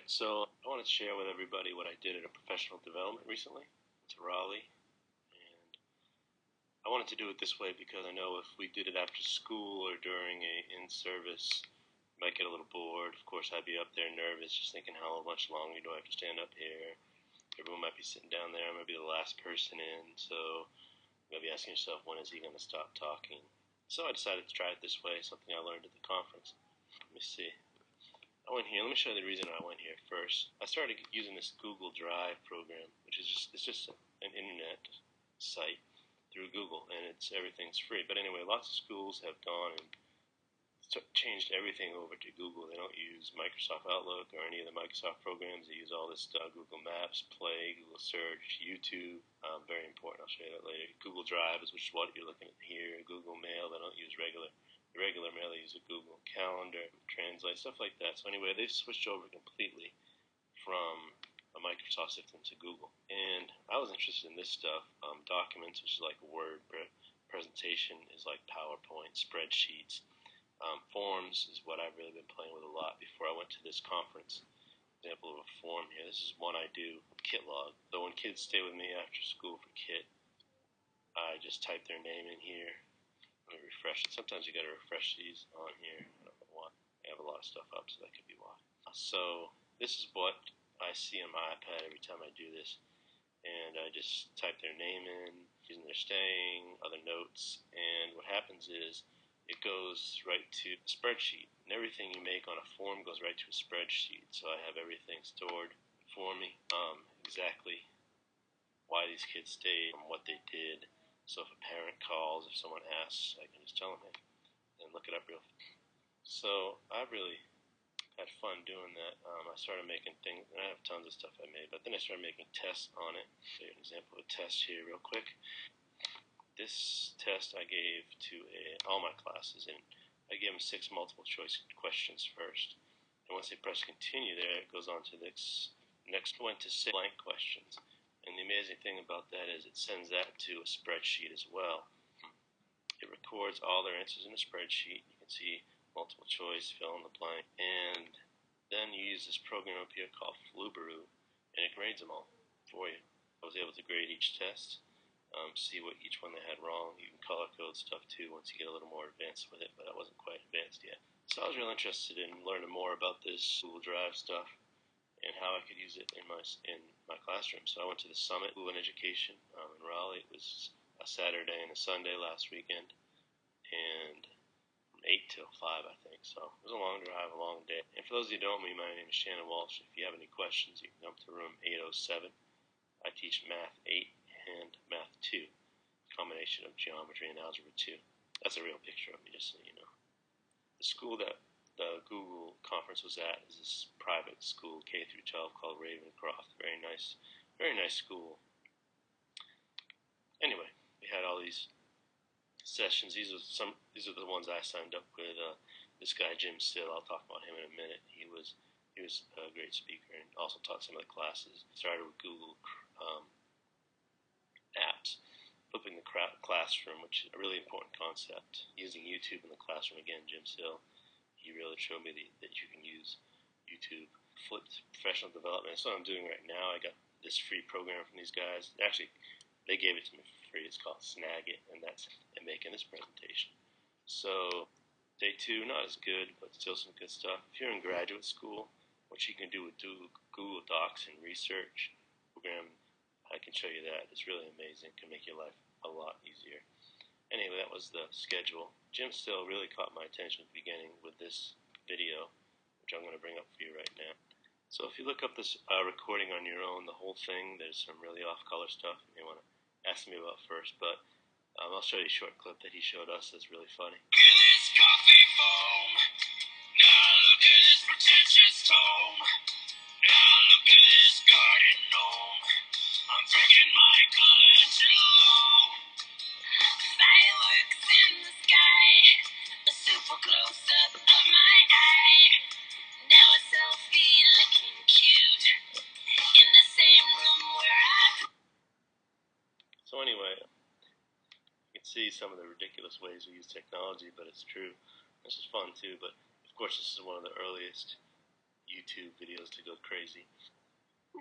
Alright, so I want to share with everybody what I did at a professional development recently to Raleigh. And I wanted to do it this way because I know if we did it after school or during a in-service, I might get a little bored. Of course, I'd be up there nervous, just thinking how much longer do I have to stand up here. Everyone might be sitting down there. I might be the last person in, so you might be asking yourself, when is he going to stop talking? So I decided to try it this way, something I learned at the conference. Let me see. I went here. Let me show you the reason I went here first. I started using this Google Drive program, which is just an internet site through Google, and everything's free. But anyway, lots of schools have gone and changed everything over to Google. They don't use Microsoft Outlook or any of the Microsoft programs. They use all this stuff: Google Maps, Play, Google Search, YouTube. Very important. I'll show you that later. Google Drive is which is what you're looking at here. Google Mail. They don't use regular mail. They use a Google Calendar, Translate, stuff like that. So anyway, they've switched over completely from a Microsoft system to Google. And I was interested in this stuff. Documents, which is like Word, presentation is like PowerPoint, spreadsheets. Forms is what I've really been playing with a lot before I went to this conference. Example of a form here. This is one I do, KitLog. So when kids stay with me after school for Kit, I just type their name in here. Let me refresh it. Sometimes you got to refresh these on here. I don't know why. I have a lot of stuff up, so that could be why. So this is what I see on my iPad every time I do this. And I just type their name in, using their staying, other notes. And what happens is it goes right to a spreadsheet. And everything you make on a form goes right to a spreadsheet. So I have everything stored for me, exactly why these kids stayed, what they did. So if a parent calls, if someone asks, I can just tell them, hey, and look it up real fast. So I really had fun doing that. I started making things, and I have tons of stuff I made, but then I started making tests on it. Show you an example of a test here real quick. This test I gave to all my classes, and I gave them 6 multiple choice questions first. And once they press continue there, it goes on to the next went to 6 blank questions. And the amazing thing about that is it sends that to a spreadsheet as well. It records all their answers in a spreadsheet. You can see multiple choice, fill in the blank, and then you use this program up here called Flubaroo, and it grades them all for you. I was able to grade each test, see what each one they had wrong. You can color code stuff too once you get a little more advanced with it, but I wasn't quite advanced yet. So I was real interested in learning more about this Google Drive stuff and how I could use it in my classroom. So I went to the Summit Google in Education in Raleigh. It was a Saturday and a Sunday last weekend, and from 8 till 5, I think. So it was a long drive, a long day. And for those of you who don't know me, my name is Shannon Walsh. If you have any questions, you can come to room 807. I teach Math 8 and Math 2, combination of geometry and algebra 2. That's a real picture of me, just so you know. The school that the Google conference was at is this private school, K through 12, called Ravencroft. Very nice school. Anyway, we had all these sessions. These are the ones I signed up with. This guy Jim Still, I'll talk about him in a minute. He was a great speaker and also taught some of the classes. Started with Google apps, flipping the classroom, which is a really important concept. Using YouTube in the classroom again, Jim Still. He really showed me that you can use YouTube. Flipped professional development. That's what I'm doing right now. I got this free program from these guys. Actually, they gave it to me for free. It's called Snagit, and that's in making this presentation. So day 2, not as good, but still some good stuff. If you're in graduate school, what you can do with Google Docs and research program, I can show you that. It's really amazing. It can make your life a lot easier. Anyway, that was the schedule. Jim Still really caught my attention at the beginning with this video, which I'm going to bring up for you right now. So if you look up this recording on your own, the whole thing, there's some really off-color stuff you may want to ask me about first, but I'll show you a short clip that he showed us that's really funny. Look at this coffee foam. Now look at this pretentious tome. Now look at this garden gnome. I'm freaking Michelangelo. Fireworks in the sky, a super close-up of my eye. Now a selfie looking cute in the same room where I... So anyway, you can see some of the ridiculous ways we use technology, but it's true. This is fun too, but of course this is one of the earliest YouTube videos to go crazy. Of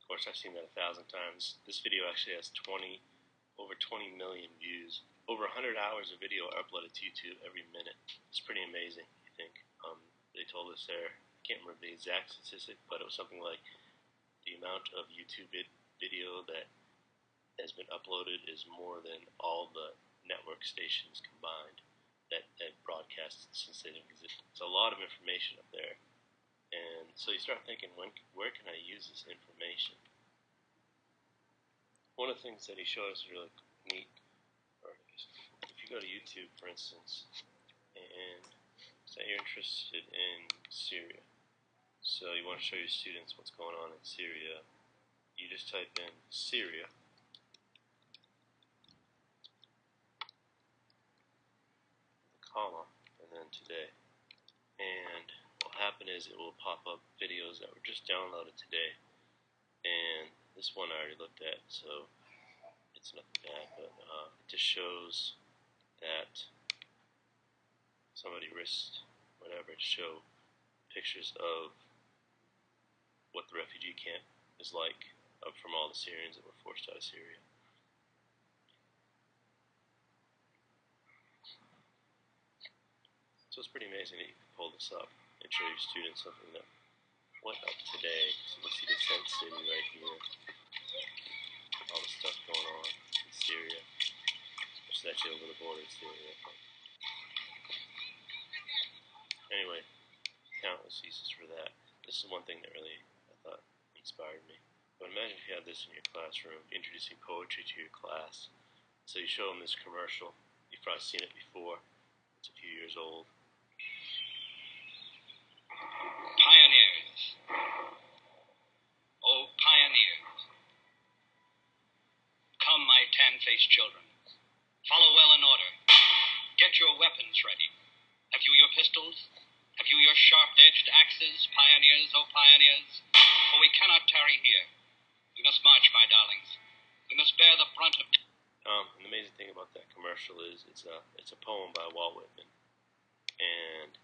course, I've seen that 1,000 times. This video actually has over 20 million views. Over 100 hours of video are uploaded to YouTube every minute. It's pretty amazing, I think. They told us there, I can't remember the exact statistic, but it was something like the amount of YouTube video that has been uploaded is more than all the network stations combined that broadcast since they didn't exist. It's a lot of information up there. And so you start thinking, where can I use this information? One of the things that he showed us really neat, or if you go to YouTube, for instance, and say you're interested in Syria, so you want to show your students what's going on in Syria, you just type in Syria, the comma, and then today, and what will happen is it will pop up videos that were just downloaded today, and this one I already looked at, so it's nothing bad, but it just shows that somebody risked whatever to show pictures of what the refugee camp is like from all the Syrians that were forced out of Syria. So it's pretty amazing that you can pull this up and show your students something that went up today. So you can see the tent city right here. All the stuff going on in Syria. It's actually over the border of Syria. Anyway, countless uses for that. This is one thing that really, I thought, inspired me. But imagine if you had this in your classroom, introducing poetry to your class. So you show them this commercial. You've probably seen it before. It's a few years old. Pioneers. Oh, pioneers. Come, my tan-faced children. Follow well in order. Get your weapons ready. Have you your pistols? Have you your sharp-edged axes, pioneers, oh pioneers? For we cannot tarry here. We must march, my darlings. We must bear the brunt of... An amazing thing about that commercial is it's a poem by Walt Whitman, and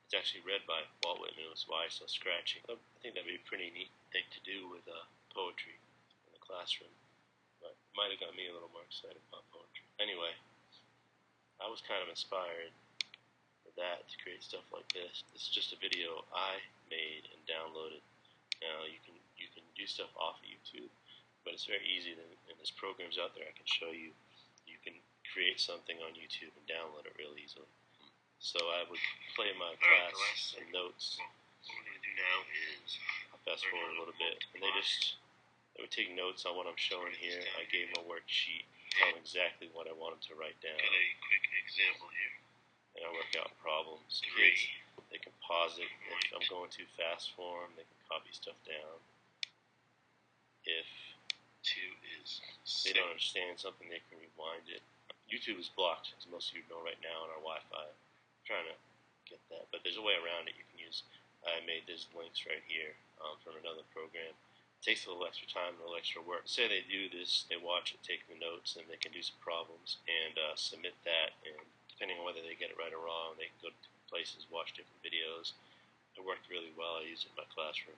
it's actually read by Walt Whitman. It was why so scratchy. I think that'd be a pretty neat thing to do with poetry in the classroom, but it might have got me a little more excited about poetry. Anyway, I was kind of inspired for that to create stuff like this. This is just a video I made and downloaded. Now you can do stuff off of YouTube, but it's very easy. And there's programs out there I can show you. You can create something on YouTube and download it real easily. So I would play my class and notes. What we're going to do now is I'll fast forward a little bit, and they would take notes on what I'm showing here. I gave them a worksheet, tell them exactly what I want them to write down, get a quick example here. and I work out problems. 3. Kids, they can pause it. If I'm going too fast for them, they can copy stuff down. If 2 is 6. they don't understand something, they can rewind it. YouTube is blocked, as most of you know right now on our Wi-Fi. I'm trying to get that, but there's a way around it. You can use, I made these links right here from another program. It takes a little extra time, a little extra work. Say they do this, they watch it, take the notes, and they can do some problems and submit that, and depending on whether they get it right or wrong, they can go to different places, watch different videos. It worked really well. I used it in my classroom.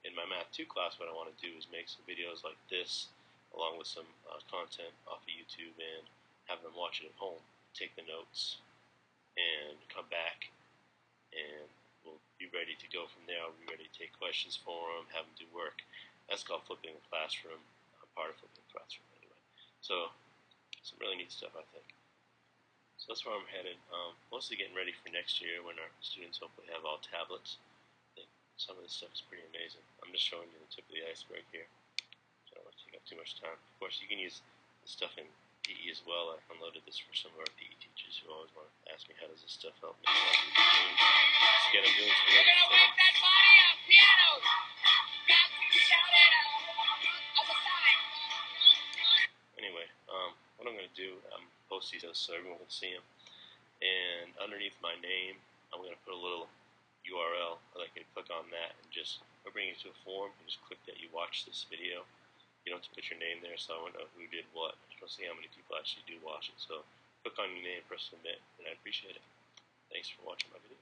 In my Math 2 class, what I want to do is make some videos like this, along with some content off of YouTube, and have them watch it at home, take the notes, and come back, and we'll be ready to go from there. I'll be ready to take questions for them, have them do work. That's called flipping the classroom. I'm part of flipping the classroom anyway. So, some really neat stuff, I think. So that's where I'm headed. Mostly getting ready for next year when our students hopefully have all tablets. I think some of this stuff is pretty amazing. I'm just showing you the tip of the iceberg here. So I don't want to take up too much time. Of course, you can use this stuff in PE as well. I unloaded this for some of our PE teachers who always want to ask me, how does this stuff help me? Just get them doing some We're lyrics gonna for work them. that body up, piano. Got to shout it out. Other side. Anyway, what I'm going to do, post these so everyone can see them. and underneath my name, I'm going to put a little URL that I can click on that and just bring you to a form. You just click that you watch this video. You don't have to put your name there, so I want to know who did what. I just want to see how many people actually do watch it. So click on your name, press submit, and I appreciate it. Thanks for watching my video.